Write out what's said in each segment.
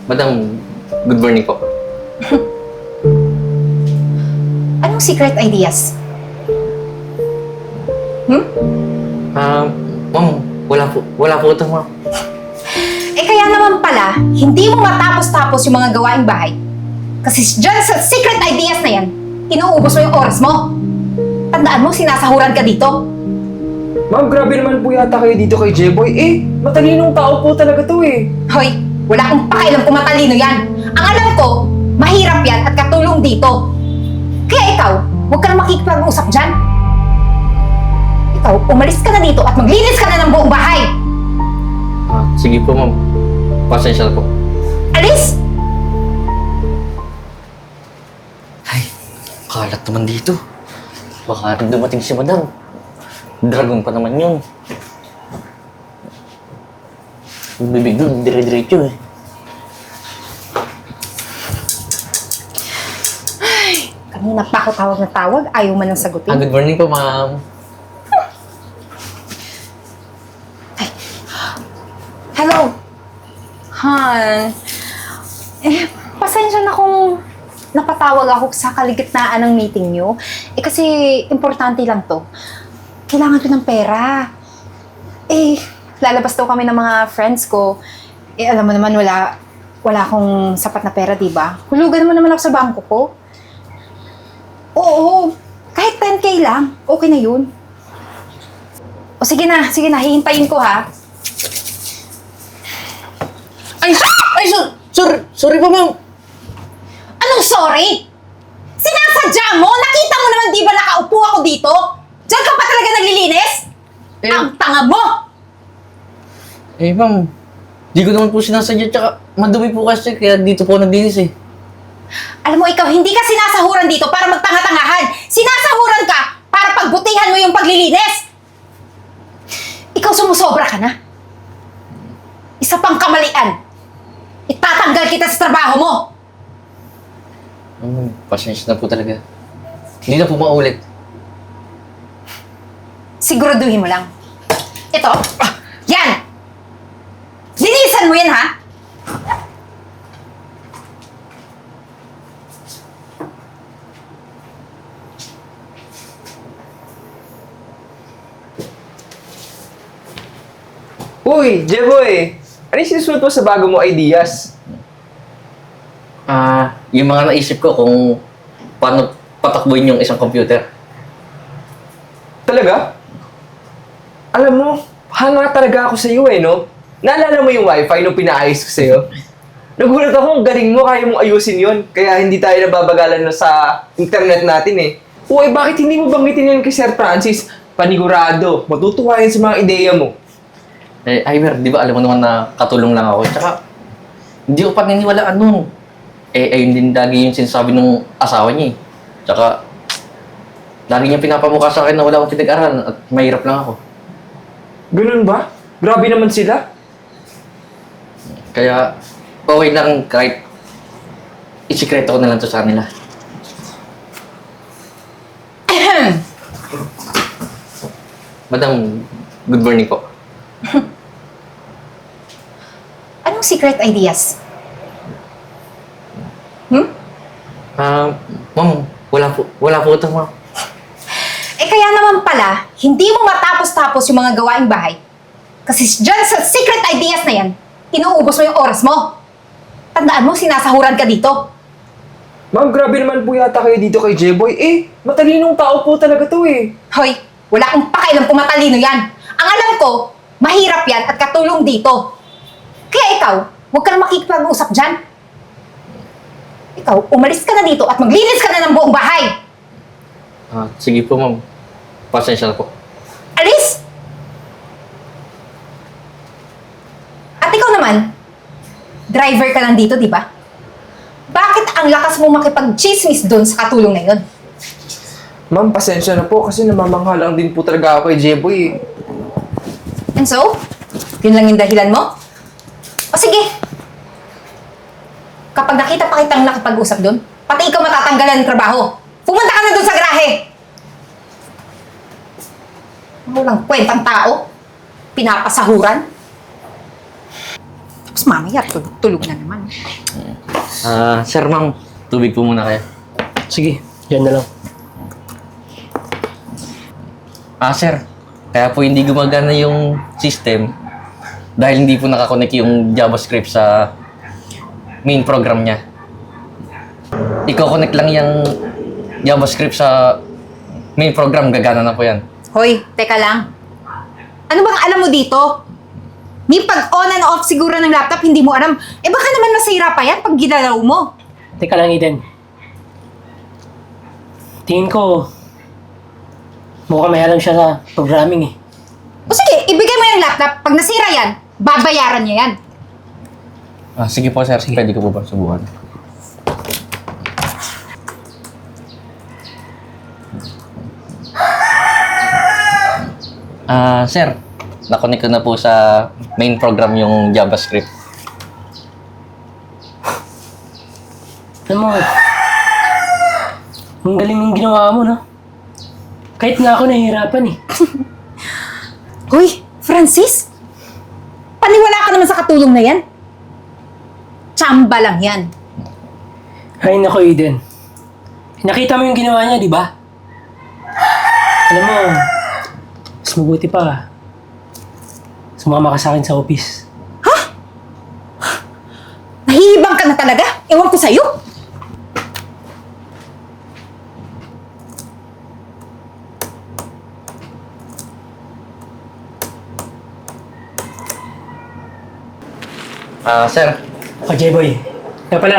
Madam, good morning po. Anong secret ideas? Ma'am, wala po ito, ma'am. Eh kaya naman pala, hindi mo matapos-tapos yung mga gawaing bahay. Kasi dyan sa secret ideas na yan, inuubos mo yung oras mo. Tandaan mo, sinasahuran ka dito. Ma'am, grabe naman po yata kayo dito kay Jeboy. Matalinong tao po talaga to eh. Hoy, wala akong pakialam kung matalino yan. Ang alam ko, mahirap yan at katulong dito. Kaya ikaw, huwag ka na makikipag-usap dyan. Ikaw, umalis ka na dito at maglinis ka na ng buong bahay. Sige po, ma'am. Pasensya na po. Alis! Ay, kalat naman dito. Baka rin dumating si madam. Dragon pa naman yun. Yung bibig doon, dire-diretso eh. Kanina pa ako tawag na tawag, ayaw man nang sagutin. Good morning po, ma'am. Hello! Han, pasensya na kung napatawag ako sa kaligitnaan ng meeting nyo. Kasi importante lang to. Kailangan ko ng pera. Lalabas daw kami ng mga friends ko. Alam mo naman, wala akong sapat na pera, di ba? Hulugan mo naman ako sa bangko ko. Oo, kahit 10K lang, okay na yun. O sige na, hihintayin ko ha. Sorry po, ma'am. Anong sorry? Sinasadya mo? Nakita mo naman di ba nakaupo ako dito? Diyan ka pa talaga naglilinis? Ang tanga mo! Ma'am, di ko naman po sinasadya, tsaka madumi po kasi, kaya dito po naglinis eh. Alam mo ikaw, hindi ka sinasahuran dito para magtanga-tangahan. Sinasahuran ka para pagbutihan mo yung paglilinis. Ikaw sumusobra ka na. Isa pang kamalian. Itatanggal kita sa trabaho mo. Pasensya na po talaga. Hindi na po maulit. Siguraduhin mo lang. Ito. Yan! Linisan mo yan, ha? Uy, Jeboy! Ano yung sinusunod mo sa bago mo ideas? Yung mga naisip ko kung paano patakbuhin yung isang computer. Talaga? Alam mo, hanga talaga ako sa iyo no? Naalala mo yung wifi nung pinaayos ko sa iyo? Nagulat ako, ang galing mo, kaya mong ayusin yon. Kaya hindi tayo nababagalan na sa internet natin eh. Uy, bakit hindi mo banggitin yan kay Sir Francis? Panigurado, matutuwa yan sa mga ideya mo. Iver, di ba alam mo naman na katulong lang ako? Tsaka, hindi ko paniniwalaan nun. Ayun din lagi yung sinasabi ng asawa niya eh. Tsaka, lagi niya pinapamukha sa akin na wala akong pinag-aralan at mahirap lang ako. Ganun ba? Grabe naman sila. Kaya, okay lang kahit isikreto ko na lang to sa kanila. Madam, good morning po. Anong secret ideas? Ma'am, wala po ito, ma'am. Eh kaya naman pala, hindi mo matapos-tapos yung mga gawaing bahay. Kasi dyan sa secret ideas na yan, inuubos mo yung oras mo. Tandaan mo, sinasahuran ka dito. Ma'am, grabe naman po yata kayo dito kay Jeboy. Matalinong tao po talaga to eh. Hoy, wala akong pakialam kung matalino yan. Ang alam ko, mahirap yan at katulong dito. Kaya ikaw, huwag ka na makikipag-usap dyan. Ikaw, umalis ka na dito at maglinis ka na ng buong bahay. Sige po, ma'am. Pasensya na po. Alis! At ikaw naman, driver ka lang dito, di ba? Bakit ang lakas mo makipag-chismis doon sa katulong na yun? Ma'am, pasensya na po kasi namamangha lang din po talaga ako kay Jeboy eh. And so, yun lang yung dahilan mo? O sige, kapag nakita pa kitang nakipag-usap doon, pati ikaw matatanggalan ng trabaho. Pumunta ka na doon sa garahe! Walang kwentang tao. Pinapasahuran. Tapos mamaya, tulog na naman. Sir, ma'am, tubig po muna kayo. Sige, yan na lang. Sir, kaya po hindi gumagana yung system dahil hindi po nakakonect yung JavaScript sa main program niya. Iko-connect lang yung JavaScript sa main program, gagana na po yan. Hoy, teka lang. Ano bang alam mo dito? May pag-on and off siguro ng laptop, hindi mo alam. Eh baka naman masira pa yan pag ginalaw mo. Teka lang, Eden. Tingin ko, mukhang may alam siya sa programming eh. O sige, ibigay mo yung laptop. Pag nasira yan, babayaran niya yan. Sige po, sir. Pwede ko po ba subukan? Sir, nakonect ko na po sa main program yung JavaScript. Alam mo, ang galing ng ginawa mo, no? Kahit nga ako nahihirapan eh. Hoy, Francis? Paniwala ka naman sa katulong na yan? Tsamba lang yan. Ay nako, Eden. Nakita mo yung ginawa niya, di ba? Alam mo, mas mabuti pa. Sumama ka sa akin sa office. Nahihibang ka na talaga? Ewan ko sa'yo. Sir, O, J-Boy. Kaya pala,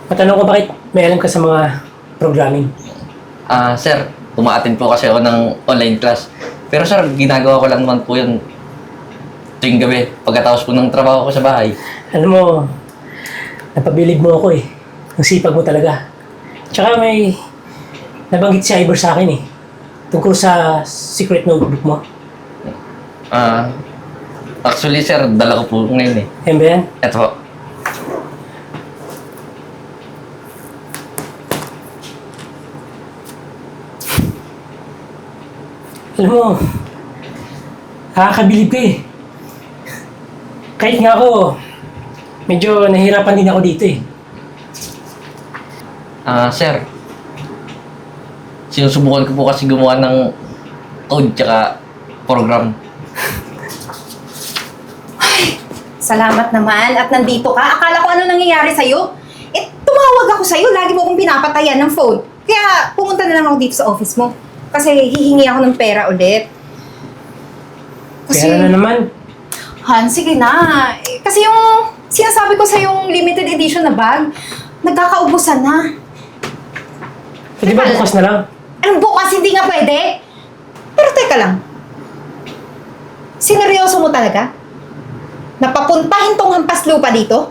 matanong ko bakit may alam ka sa mga programming. sir, umaattend po kasi ako ng online class. Pero sir, ginagawa ko lang naman po yun tuwing gabi, pagkatapos po ng trabaho ko sa bahay. Alam mo, napabilib mo ako eh. Ang sipag mo talaga. Tsaka may nabanggit si Ivor sa akin eh. Tungkol sa secret notebook mo. Actually, sir, dala ko po ngayon eh. Yan ba yan? Eto po. Alam mo, nakakabilib ka eh. Kahit nga ako, medyo nahihirapan din ako dito eh. Sir, sinusubukan ko po kasi gumawa ng code tsaka program. Salamat naman at nandito ka. Akala ko ano nangyayari sa'yo. Eh, tumawag ako sa'yo. Lagi mo akong pinapatayan ng phone. Kaya pumunta na lang ako dito sa office mo. Kasi hihingi ako ng pera ulit. Kaya na naman. Han, sige na. Eh, kasi yung sinasabi ko sa yung limited edition na bag, nagkakaubusan na. Pwede ba bukas na lang? Anong bukas? Hindi nga pwede. Pero teka lang. Sineryoso mo talaga? Napapuntahin tong hampas lupa dito?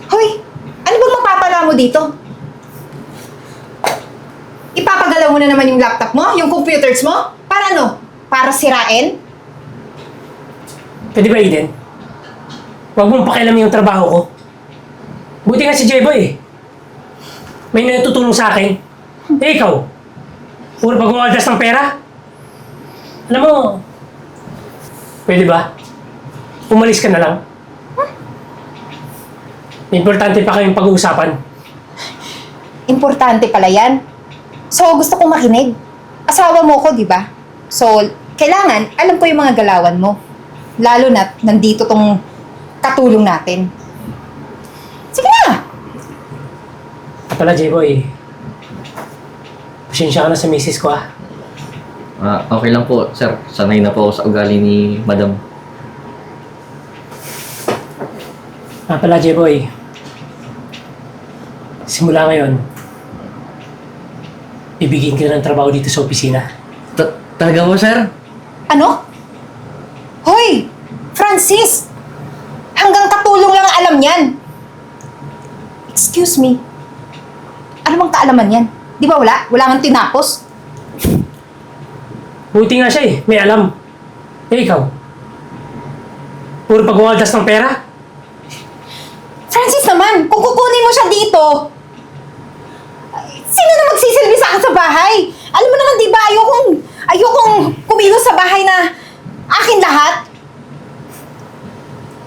Hoy, ano bang mapapala mo dito? Ipapagalaw mo na naman yung laptop mo, yung computers mo? Para ano? Para sirain? Pwede ba, Eden? Huwag mong pakialamin yung trabaho ko. Buti nga si J-Boy eh. May natutulong sa akin. Eh, ikaw? Puro pag-uwadas ng pera? Alam mo, pwede ba? Umalis ka na lang. May importante pa kayong pag-uusapan. Importante pala yan. So, gusto kong makinig. Asawa mo ko, di ba? So, kailangan, alam ko yung mga galawan mo. Lalo na't nandito tong katulong natin. Sige na! At pala, J-Boy, pasensya ka na sa misis ko ah. Okay lang po, sir. Sanay na po ako sa ugali ni Madam. Pala, J-Boy, simula ngayon, bibigyan ka ng trabaho dito sa opisina. Talaga po, sir? Ano? Hoy! Francis! Hanggang katulong lang alam yan. Excuse me. Ano bang kaalaman yan? Di ba wala? Wala nga tinapos. Buti nga siya eh, may alam. Eh, ikaw? Puro pag-uwadas ng pera? Francis naman, kung kukunin mo siya dito, sino na magsisilbi sa akin sa bahay? Alam mo naman, di ba, ayokong kumilos sa bahay na akin lahat.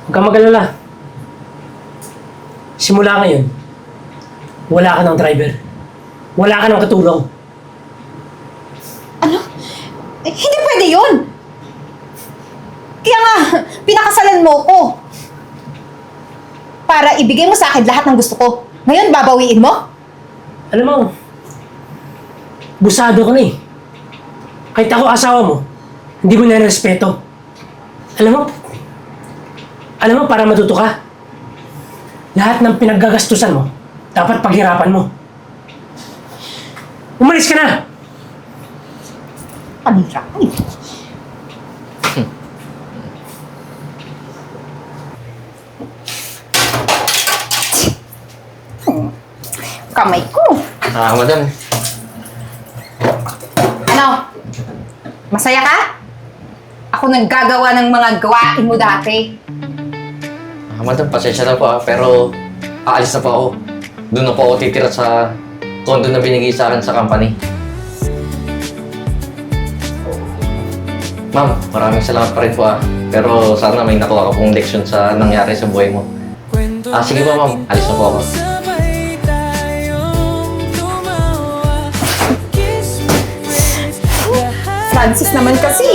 Huwag kang mag-alala. Simula ngayon, wala ka ng driver. Wala ka ng katulong. Ano? Eh, hindi pwede yun! Kaya nga, pinakasalan mo ko. Para ibigay mo sa akin lahat ng gusto ko. Ngayon, babawiin mo? Alam mo, busado ko na eh. Kahit ako asawa mo, hindi mo na-respeto. Alam mo, para matuto ka, lahat ng pinaggagastusan mo, dapat paghirapan mo. Umalis ka na! Panira. Kamay ko. Madam. Ano? Masaya ka? Ako naggagawa ng mga gawain mo dati. Madam, pasensya na po pero aalis na po ako. Doon na po ako titira sa condo na binigay sa akin sa company. Ma'am, maraming salamat pa rin po pero sana may nakuha ka pong leksyon sa nangyari sa buhay mo. Sige po ma'am, alis na po ako. Francis naman kasi.